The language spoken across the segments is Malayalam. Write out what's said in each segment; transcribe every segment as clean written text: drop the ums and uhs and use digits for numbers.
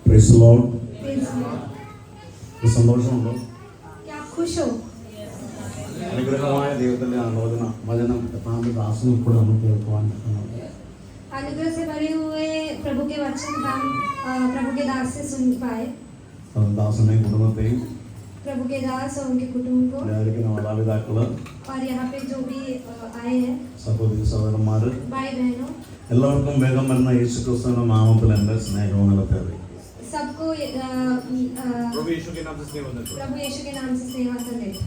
Price the Lord. സന്തോഷമുണ്ടോ? അനുഗ്രഹമായ ദൈവത്തിന്റെ ആലോചന വചനം എത്രാമത്തെ ദാസനും കൂടെ നമുക്ക് കേൾക്കുവാൻ പറ്റുന്നുണ്ട്. अनुग्रह से भरे हुए प्रभु के वचन हम प्रभु के दास से सुन पाए. ദാസനെയും കുടുംബത്തെയും प्रभु के दास और उनके कुटुंब को മാതാപിതാക്കള് और यहाँ पे जो भी आए हैं സഹോദരി സഹോദരന്മാര് भाई बहनों, എല്ലാവർക്കും വേഗം വരുന്ന യേശുക്രിസ്തുവിന്റെ നാമത്തിൽ എന്റെ സ്നേഹവും നിലനിർത്തി. सबको प्रभु यीशु के नाम से स्नेहवंदन देते.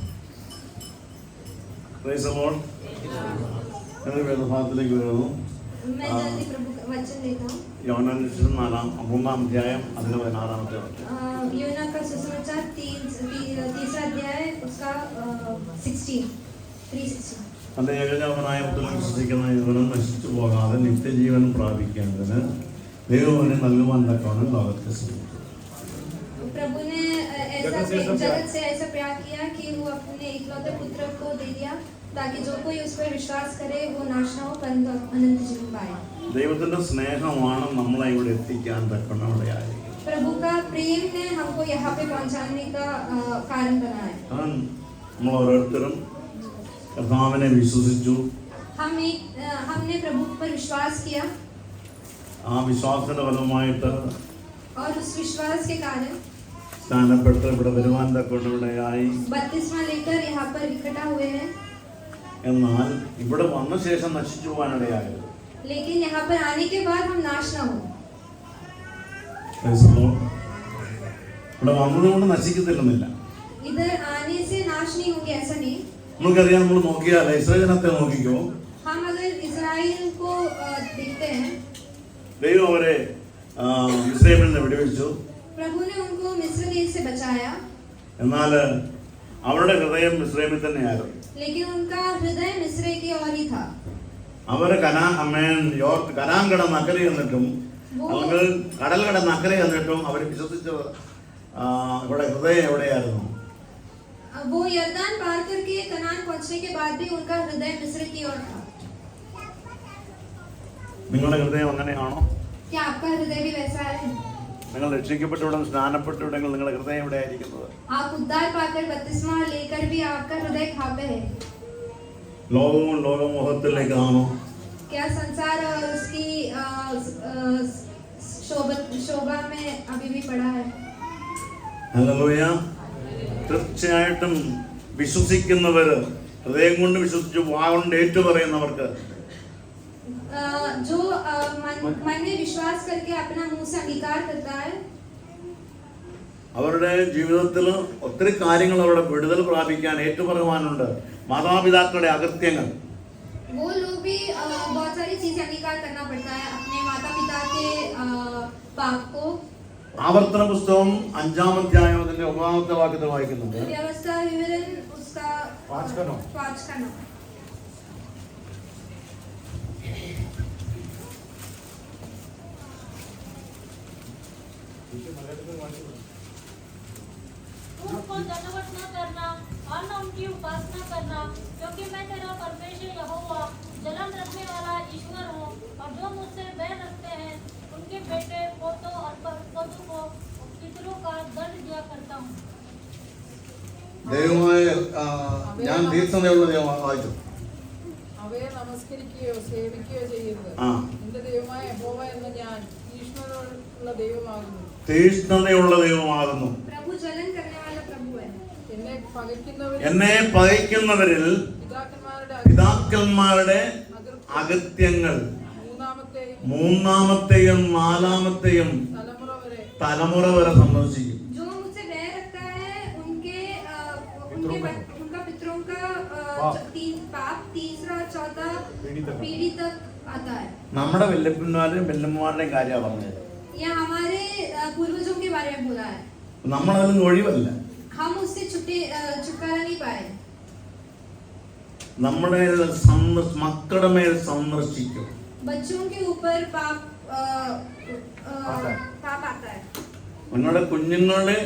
Price the Lord. ഞങ്ങൾ വേദഭാഗത്തിലേക്ക് വരുന്നു. मैं जल्दी प्रभु का वचन लेता हूँ. യോഹന്നാൻ സുവിശേഷം 3-ാം അധ്യായം അതിന്റെ 16-ാമത്തെ വാക്യം. യോഹന്നാൻ का सुसमाचार 3 अध्याय उसका 3:16. തന്റെ ഏകജാതനായ പുത്രനിൽ വിശ്വസിക്കുന്ന ഇവനും നശിച്ചു പോകാതെ നിത്യജീവൻ പ്രാപിക്കേണ്ടതിന് ദൈവം അവനെ നൽകുവാൻ തക്കവണ്ണം ലോകത്തെ സ്നേഹിച്ചു. प्रभु ने जगत से ऐसा प्यार किया कि वो अपने इकलौते पुत्र को दे दिया ताकि जो कोई उस पर विश्वास करे वो नाश न हो परंतु अनंत जीवन पाए. ദൈവത്തിന്റെ സ്നേഹമാണ് നമ്മളെ ഇവിടെ എത്തിക്കാൻ തക്കവണ്ണം ഇടയായത്. प्रभु का प्रेम ने हमको यहाँ पे पहुँचाने का कारण बना है. നമ്മൾ ഓരോരുത്തരും കർത്താവിനെ വിശ്വസിച്ചു. हमने प्रभु पर विश्वास किया. ആ വിശ്വാസത്തിന്റെ ഫലമായിട്ട് और उस विश्वास के कारण സ്നാനപ്പെട്ട് ഇവിടെ വരുവാൻ തക്കവണ്ണം ഇടയായി. बपतिस्मा लेकर यहाँ पर इकट्ठा हुए हैं. എന്നാൽ ഇവിടെ വന്ന ശേഷം നശിച്ചു പോകാനിടയായത്. लेकिन यहाँ पर आने के बाद हम नाश न हो. ഇവിടെ വന്നതുകൊണ്ട് നശിക്കത്തില്ലെന്നില്ല. इधर आने से नाश नहीं होंगे ऐसा नहीं. നമുക്കറിയാം, നമ്മൾ നോക്കിയാൽ ഇസ്രായേൽ ജനത്തെ നോക്കിക്കോ. हम अगर इस्राएल को देखते हैं, ദൈവം അവരെ ഇസ്രായേലിൽ നിന്ന് വിടുവിച്ചു. प्रभु ने उनको मिस्र देश से बचाया. എന്നാൽ അവരുടെ ഹൃദയം ഇസ്രായേലിൽ തന്നെയായിരുന്നു. लेकिन उनका हृदय मिस्र की ओर ही था. അവര് കനാൻ കടന്ന് അക്കരെ എന്നിട്ടും അല്ലെങ്കിൽ കടൽ കടന്ന് അക്കരെ എന്നിട്ടും അവർ വിശ്വസിച്ചത് ഇവിടെ ഹൃദയം എവിടെയായിരുന്നു? वो यरदान पार करके कनान पहुंचने के बाद भी उनका हृदय मिस्र की ओर था. നിങ്ങളുടെ ഹൃദയം അങ്ങനെയാണോ? क्या आपका हृदय भी वैसा है? നിങ്ങൾ രക്ഷിക്കപ്പെട്ടുവിടും സ്നാനപ്പെട്ടുവിടെങ്കിൽ നിങ്ങളുടെ ഹൃദയം എവിടെയായിരിക്കുന്നത്? आप उद्धार पाकर बपतिस्मा लेकर भी आपका हृदय कहाँ पे है? ലോകവും ലോകമോഹത്തിലേക്കാണോ? क्या संसार और उसकी शोभा में अभी भी पड़ा है? ഹല്ലേലൂയ. തീർച്ചയായിട്ടും വിശ്വസിക്കുന്നവര്, ഹൃദയം കൊണ്ട് വിശ്വസിച്ചു വാഗൊണ്ട് ഏറ്റുപറയുന്നവർക്ക്, जो मन में विश्वास करके अपना मुंह से अंगीकार करता है, അവരുടെ ജീവിതത്തിൽ ഒത്തിരി കാര്യങ്ങൾ അവിടെ വിടുതൽ പ്രാപിക്കാൻ ഏറ്റുപറയുവാനുണ്ട്. മാതാപിതാക്കളുടെ അകൃത്യങ്ങൾ, वो लोग भी बहुत सारी चीजें अंगीकार करना पड़ता है अपने माता पिता के पाप को. ആവർത്തന പുസ്തകം 5-ാം അധ്യായം അതിന്റെ 9-ാമത്തെ വാക്യത്തിൽ വായിക്കുന്നുണ്ട്. व्यवस्था विवरण उसका 5 का 9. उनको दंडवत न करना और न उनकी उपासना करना, क्योंकि मैं तेरा परमेश्वर यहोवा जलन रखने वाला ईश्वर हूँ, और जो मुझसे बैर रखते हैं उनके बेटे पोतों और पोतों को पितरों का दंड दिया करता हूँ. ദൈവമായ ഞാൻ ദീർഘതയുള്ള ദൈവം വായിച്ചു. അവയെ നമസ്കരിക്കുകയോ സേവിക്കുകയോ ചെയ്യരുത്. നിന്റെ ദൈവമായ യഹോവ എന്ന ഞാൻ തീക്ഷ്ണതയുള്ള ദൈവമാകുന്നു. തീക്ഷ്ണതയുള്ള ദൈവമാകുന്നു. प्रभु जलन करने वाला प्रभु है. എന്നെ പകയ്ക്കുന്നവരിൽ പിതാക്കന്മാരുടെ അകൃത്യങ്ങൾ 3-ാമത്തെയും 4-ാമത്തെയും തലമുറ വരെ സന്ദർശിക്കും. जो मुझसे बैर रखता है उनका पितरों का 3 पाप, तीसरा चौथा पीढ़ी तक आता है. നമ്മുടെ വല്യപ്പന്മാരുടെയും വല്യമ്മമാരുടെയും കാര്യമാണ് പറഞ്ഞത്. यह हमारे पूर्वजों के बारे में बोला है. നമ്മളതിൽ ഒഴിവല്ല. हम उससे छुटकारा नहीं पाए. നമ്മുടെ മക്കളുടെ മേൽ സന്ദർശിക്കും. बच्चों के ऊपर पाप आता है. നിങ്ങളുടെ കുഞ്ഞുങ്ങളെ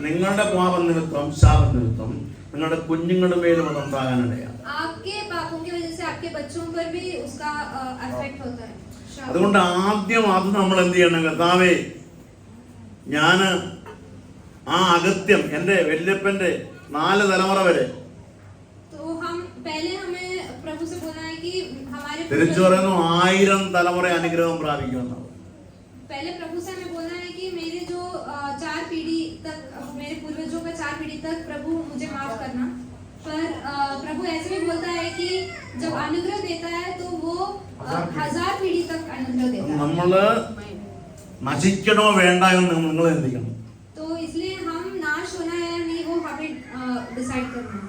നിങ്ങളുടെ പാപം നിമിത്തം ശാപം നിമിത്തം നിങ്ങളുടെ കുഞ്ഞുങ്ങളുടെ മേലും അതുണ്ടാകാനിടയാണ്. आपके पापों की वजह से आपके बच्चों पर भी उसका इफेक्ट होता है. അതുകൊണ്ട് ആദ്യം അത് നമ്മൾ എന്ത് ചെയ്യണം? കർത്താവേ, ഞാൻ ആ അകത്യം എൻ്റെ വല്യപ്പൻ്റെ 4 തലമുറ വരെ तो हम पहले हमें प्रभु से बोलना है कि हमारे തിരിച്ചു പറയുന്നു 1000 തലമുറ അനുഗ്രഹം പ്രാപിക്കുമെന്നാണ്. पहले प्रभु से हमें बोलना है कि मेरे जो 4 पीढ़ी तक, मेरे पूर्वजों का 4 पीढ़ी तक प्रभु मुझे माफ करना. पर प्रभु ऐसे भी बोलता है कि जब अनुग्रह देता है तो वो 1000 पीढ़ी तक अनुग्रह देता है. നമ്മള് നശിക്കണോ വേണ്ട എന്ന് നിങ്ങൾ ചിന്തിക്കണം. तो इसलिए हम नाश होना है या नहीं वो हमें डिसाइड करना है.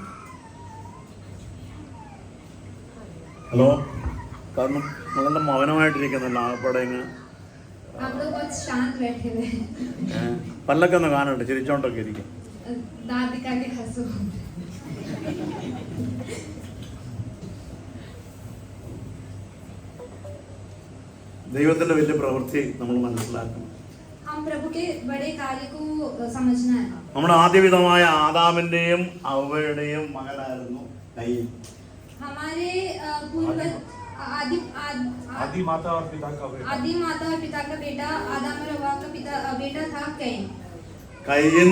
ഹലോ, കാരണം നിങ്ങളുടെ മൗനമായിട്ടിരിക്കുന്നല്ലോ ആൾപ്പെടെ ഇങ്ങനെ आप लोग बहुत शांत बैठे हुए हैं. പല്ലൊക്കെ ഒന്ന് കാണട്ടെ, ചിരിച്ചോണ്ടൊക്കെ ഇരിക്കും. दांत दिखा के हंसो. ദൈവത്തിന്റെ വലിയ പ്രവൃത്തി നമ്മൾ മനസ്സിലാക്കണം. हम प्रभु के बड़े कार्य को समझना है. നമ്മുടെ ആദ്യവിധമായ ആദാമിന്റെയും അവയുടെയും മകനായിരുന്നു കയീൻ. हमारे पूर्वज आदि माता और पिता का बेटा। आदि माता और पिता का बेटा आदम और हव्वा का बेटा था कैन. കയീൻ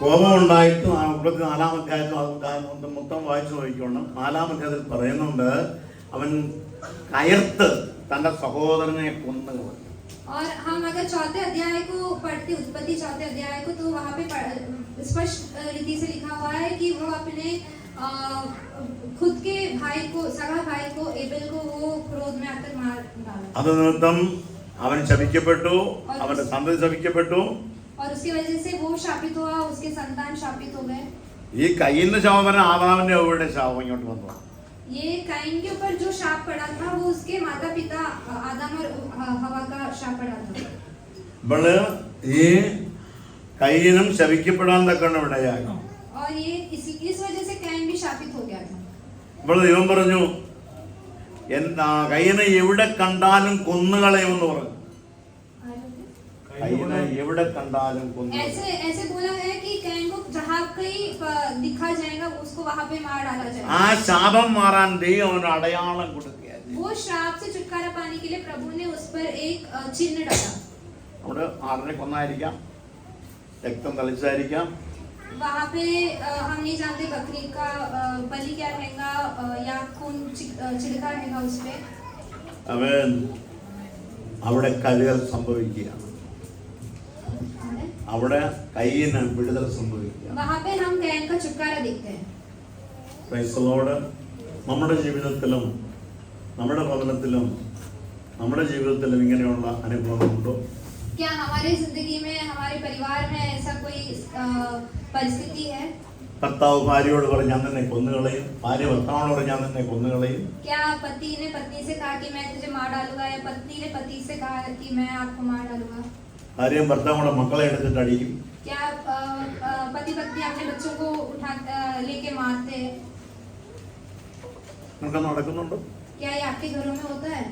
കോപമുണ്ടായിട്ട് 44 അധ്യായത്തിൽ മൊത്തം വായിച്ചു നോക്കിക്കൊണ്ട് 4-ാം അധ്യായത്തിൽ പറയുന്നുണ്ട്, അവൻ കയർത്ത് തന്റെ സഹോദരനെ കൊന്നു. और हम अगर 4थे अध्याय को पढ़ते, उत्पत्ति 4थे अध्याय को, तो वहाँ पे स्पष्ट रीति से लिखा हुआ है कि वो अपने खुद के भाई को, सगा भाई को, एबेल को वो क्रोध में आकर मार डाला. അത് നിമിത്തം അവൻ ശപിക്കപ്പെട്ടു, അവന്റെ സന്തതി ശപിക്കപ്പെട്ടു. और उसकी वजह से वो शापित हुआ, उसके संतान शापित हो गए. ഈ കയ്യിന്റെ ശാപം ആദാമിന്റെ അവയുടെ ശാപം ഇങ്ങോട്ട് വന്നു. ये काइन के ऊपर जो शाप पड़ा था वो उसके माता पिता आदम और हवा का शाप पड़ा था. ഇവള് ഈ കയ്യിനും ശപിക്കപ്പെടാൻ തക്കണം ഇടയായി. और ये इस वजह से काइन भी शापित हो गया था. ഇവള് ദൈവം പറഞ്ഞു, എന്താ കയ്യിനെ എവിടെ കണ്ടാലും കൊന്നുകളയുമെന്ന് പറഞ്ഞു. കയ്യിനെ എവിടെ കണ്ടാലും കൊന്നു. ऐसे बोला है कि काइन को जहाँ कहीं दिखा जाएगा उसको वहाँ पे मार डाला जाएगा. ആ ശാപം മാറാൻ ദൈവം ഒരു അടയാളം കൊടുക്കുകയായിരുന്നു. वो श्राप से छुटकारा पाने के लिए प्रभु ने उस पर एक चिन्ह डाला. അവിടെ ആടിനെ കൊന്നായിരിക്കാം, രക്തം തളിച്ചായിരിക്കാം. वहाँ पे हम नहीं जानते बकरी का बलि क्या रहेगा या खून छिड़का रहेगा उस पे. അവൻ അവിടെ കഴുകൽ സംഭവിക്കുകയാണ്. അവിടെ കയ്യിന് വിടുതൽ സംഭവിക്കുക. वहाँ पे हम कैन का छुटकारा देखते हैं. Price the Lord. നമ്മുടെ ജീവിതത്തിലും നമ്മുടെ ഭവനത്തിലും നമ്മുടെ ജീവിതത്തിലും ഇങ്ങനെയുള്ള അനുഭവമുണ്ടോ? क्या हमारे जिंदगी में, हमारे परिवार में ऐसा कोई परिस्थिति है? ഭർത്താവ് ഭാര്യയോട് പറഞ്ഞ് ഞാൻ നിന്നെ കൊന്നുകളയും, ഭാര്യ ഭർത്താവിനോട് പറഞ്ഞ് ഞാൻ നിന്നെ കൊന്നുകളയും. क्या पति ने पत्नी से कहा कि मैं तुझे मार डालूंगा, या पत्नी ने पति से कहा कि मैं आपको मार डालूंगा? ഭാര്യയും ഭർത്താവും മക്കളെ എടുത്തിട്ട് അടിക്കും. क्या पति पत्नी अपने बच्चों को उठा लेके मारते हैं? നിങ്ങൾക്ക് നടക്കുന്നുണ്ടോ? क्या ये आपके घरों में होता है?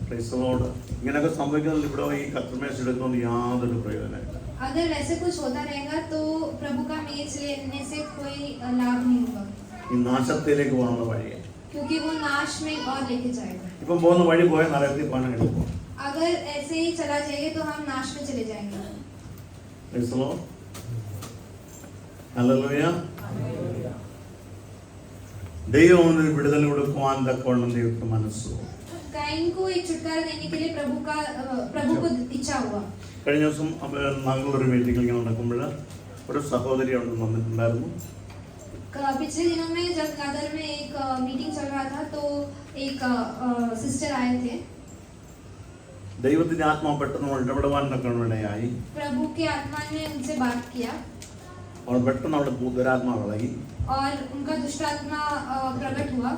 Praise the Lord. ഇങ്ങനെയൊക്കെ സംഭവിക്കുന്നത് ഇവിടെ ഈ കർത്തൃമേശ എടുക്കുന്നത് യാതൊരു പ്രയോജനമില്ല. अगर वैसे कुछ होता रहेगा तो प्रभु का मेज लेने से कोई लाभ नहीं होगा, ഈ നാശത്തിലേക്ക് പോകാനുള്ള വഴിയാണ്. क्योंकि वो नाश में और लेके जाएगा. ഇപ്പം പോകുന്ന വഴി പോയാൽ നരകത്തിൽ പോകാൻ എളുപ്പം. अगर ऐसे ही चला जाएगा तो हम नाश में चले जाएंगे. Price the Lord. ഹല്ലേലൂയ. ദൈവം ഒരു വിടുതൽ കൊടുക്കുവാൻ തക്കവണ്ണം ദൈവത്തിന് മനസ്സ്. काइन को एक छुटकारा देने के लिए प्रभु को इच्छा हुआ. കഴിഞ്ഞ ദിവസം നഗറിലൊരു മീറ്റിംഗ് ഇങ്ങനെ നടക്കുമ്പോൾ ഒരു സഹോദരി അവിടെ വന്നിട്ടുണ്ടായിരുന്നു. पिछले दिनों में जब नगर में एक मीटिंग चल रहा था तो एक सिस्टर आए थे. ദൈവത്തിന്റെ ആത്മാവ് പെട്ടെന്ന് ഇടപെടുവാൻ തക്കവണ്ണയായി. प्रभु की आत्मा ने उनसे बात किया അവൾ പെട്ടെന്ന് അവിടെ ദുരാത്മാവ് ഇളകി. और उनका दुष्टात्मा प्रकट हुआ.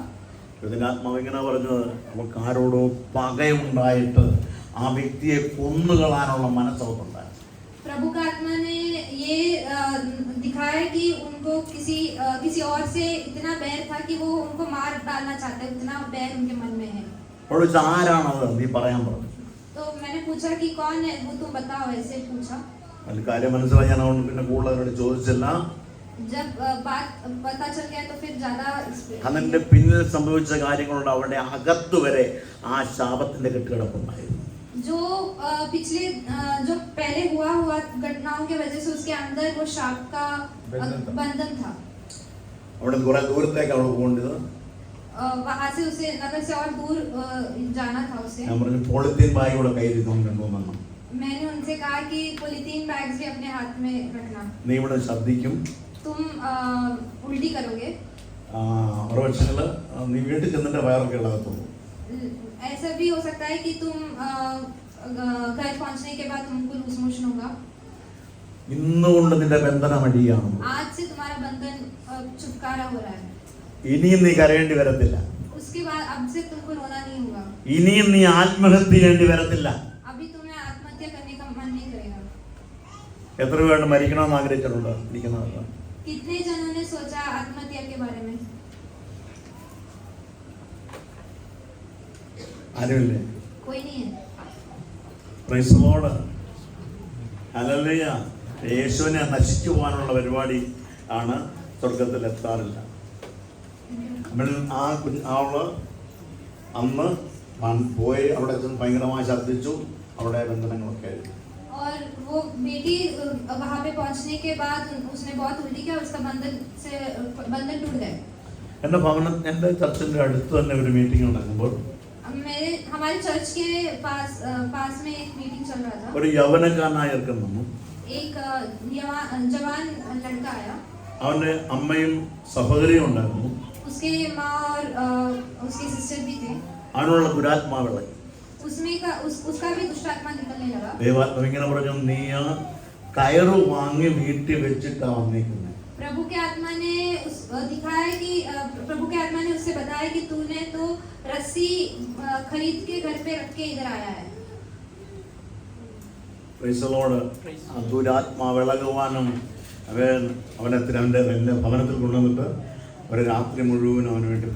ഇതിന്റെ ആത്മാവ് ഇങ്ങനെ പറഞ്ഞത്, അവൾക്ക് ആരോടോ പകയുണ്ടായിട്ട് ആ വ്യക്തിയെ കൊന്നുകളാനുള്ള മനസ്സവക്കുണ്ടായി. प्रभु का आत्मा ने ये दिखाया कि उनको किसी और से इतना बैर था कि वो उनको मार डालना चाहते, इतना बैर उनके मन में है. അവൾ ആരാണത് നീ പറയാൻ പറഞ്ഞു. तो मैंने पूछा कि कौन है वो, तुम बताओ. ऐसे पूछा. അതിൽ കാര്യം മനസ്സിലായി. ഞാൻ അതുകൊണ്ട് പിന്നെ കൂടുതൽ അവരോട് ചോദിച്ചില്ല. जब बात पता चल गया तो फिर ज्यादा അതിന്റെ പിന്നിൽ സംഭവിച്ച കാര്യങ്ങളുണ്ട്. അവരുടെ അകത്ത് വരെ ആ ശാപത്തിന്റെ കെട്ടുകിടപ്പുണ്ടായിരുന്നു. जो पिछले जो पहले हुआ घटनाओं के वजह से उसके अंदर वो शाप का बंधन था। അവിടെ കുറെ ദൂരത്തേക്ക് അവിടെ പോകേണ്ടത്. वहां से उसे नगर से और दूर जाना था उसे। ഞാൻ പറഞ്ഞു പോളിത്തീൻ ബാഗ് കൂടെ കയ്യിൽ കൊണ്ടുവന്നു. मैंने उनसे कहा कि पॉलीथीन बैग्स भी अपने हाथ में रखना. നീ ഇവിടെ ഛർദ്ദിക്കും, तुम उल्टी करोगे. ഒരുപക്ഷെ നീ വീട്ടിൽ ചെന്നിട്ട് വയറൊക്കെ ഇളകത്തുള്ളൂ. ऐसा भी हो सकता है कि तुम घर पहुंचने के बाद तुमको लूज मोशन होगा. ഇന്നുകൊണ്ട് നിന്റെ ബന്ധനം അടിയാണ്. आज से तुम्हारा बंधन छुटकारा हो रहा है. ഇനിയും നീ കരയേണ്ടി വരത്തില്ല. उसके बाद अब से तुमको रोना नहीं होगा. ഇനിയും നീ ആത്മഹത്യ ചെയ്യേണ്ടി വരത്തില്ല. अभी तुम्हें आत्महत्या करने का मन नहीं करेगा. എത്ര പേര് മരിക്കണമെന്ന് ആഗ്രഹിച്ചിട്ടുണ്ട് ഇരിക്കുന്നവർ? कितने जनों ने सोचा आत्महत्या के बारे में? ആരുമില്ലേ? कोई नहीं है. Praise the Lord. ഹല്ലേലൂയ. യേശുവിനെ നശിച്ചു പോകാനുള്ള പരിപാടി ആണ് സ്വർഗത്തിൽ എത്താറില്ല. അവള് അന്ന് പോയി അവിടെ ഭയങ്കരമായി ഛർദ്ദിച്ചു. അവിടെ ബന്ധനങ്ങളൊക്കെ ആയിരുന്നു. और वो बेटी वहां पे पहुंचने के बाद उसने बहुत उल्टी किया, उसका बंधन टूट गया. എൻ്റെ ചർച്ചിന്റെ അടുത്ത് തന്നെ ഒരു മീറ്റിംഗ് നടക്കുമ്പോൾ हमारे चर्च के पास में एक मीटिंग चल रहा था. ഒരു യൗവനക്കാരനായ ചെറുക്കൻ വന്നു. एक जवान लड़का आया. അവന്റെ അമ്മയും സഹോദരിയും ഉണ്ടായിരുന്നു. उसके माँ और उसके सिस्टर भी थे. അവനുള്ള ദുരാത്മാവിളെ उसका भी दुष्टात्मा निकलने लगा. ദൈവാത്മാവ് ഇങ്ങനെ പറഞ്ഞു, നീ കയറ് വാങ്ങി വീട്ടിൽ വെച്ചിട്ടാ വന്നേക്കുന്നത്. प्रभु के आत्मा ने दिखाया कि प्रभु के आत्मा ने उससे बताया कि तूने तो रस्सी खरीद के घर पे रख के इधर आया है. Praise the Lord. ദുരാത്മാവ് ഇളകുവാനും അവനെ അവന്റെ ഭവനത്തിൽ കൊണ്ടുവന്നിട്ട് ഒരു രാത്രി മുഴുവൻ അവന് വേണ്ടി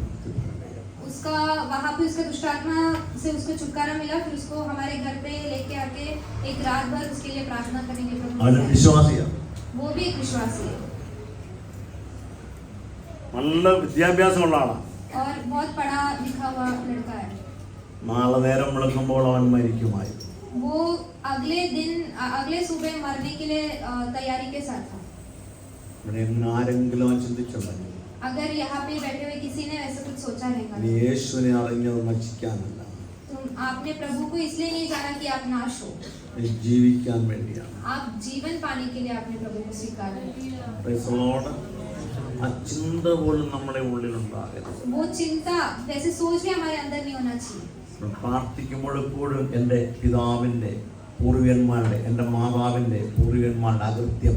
उसका वहाँ पे उसका दुष्टात्मा से उसको छुटकारा मिला. फिर उसको हमारे घर पे लेके आके एक रात भर उसके लिए प्रार्थना करेंगे. അവന് വിശ്വാസിയാണ്. वो भी एक विश्वासी है നല്ല വിദ്യാഭ്യാസമുള്ള ആളാണ്. और बहुत पढ़ा लिखा हुआ लड़का है. നാളെ നേരം വിളക്കുമ്പോൾ അവൻ മരിക്കുമായി. वो अगले सुबह मरने के लिए तैयारी के साथ था. ഇവിടെ ആരെങ്കിലും ചിന്തിച്ചുണ്ടെങ്കിൽ अगर यहाँ पे बैठे हुए किसी ने ऐसा कुछ सोचा रहेगा, യേശുവിനെ അറിഞ്ഞത് നശിക്കാനല്ല, आपने प्रभु को इसलिए नहीं जाना कि आप नाश हो. ജീവിക്കാൻ വേണ്ടിയാണ്. आप जीवन पाने के लिए आपने प्रभु को स्वीकार किया. Price the Lord. ആ ചിന്ത പോലും നമ്മുടെ ഉള്ളിലുണ്ടാകരുത്. वो चिंता वैसे सोच भी हमारे अंदर नहीं होना चाहिए. പ്രാർത്ഥിക്കുമ്പോൾ എപ്പോഴും എൻ്റെ പിതാവിൻ്റെ പൂർവികന്മാരുടെ, എൻ്റെ മാതാവിൻ്റെ പൂർവികന്മാരുടെ അകൃത്യം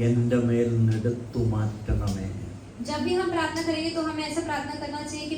എൻ്റെ മേൽ നിന്ന് എടുത്തു മാറ്റണമേ. जब भी हम प्रार्थना करेंगे तो हमें ऐसा प्रार्थना करना चाहिए कि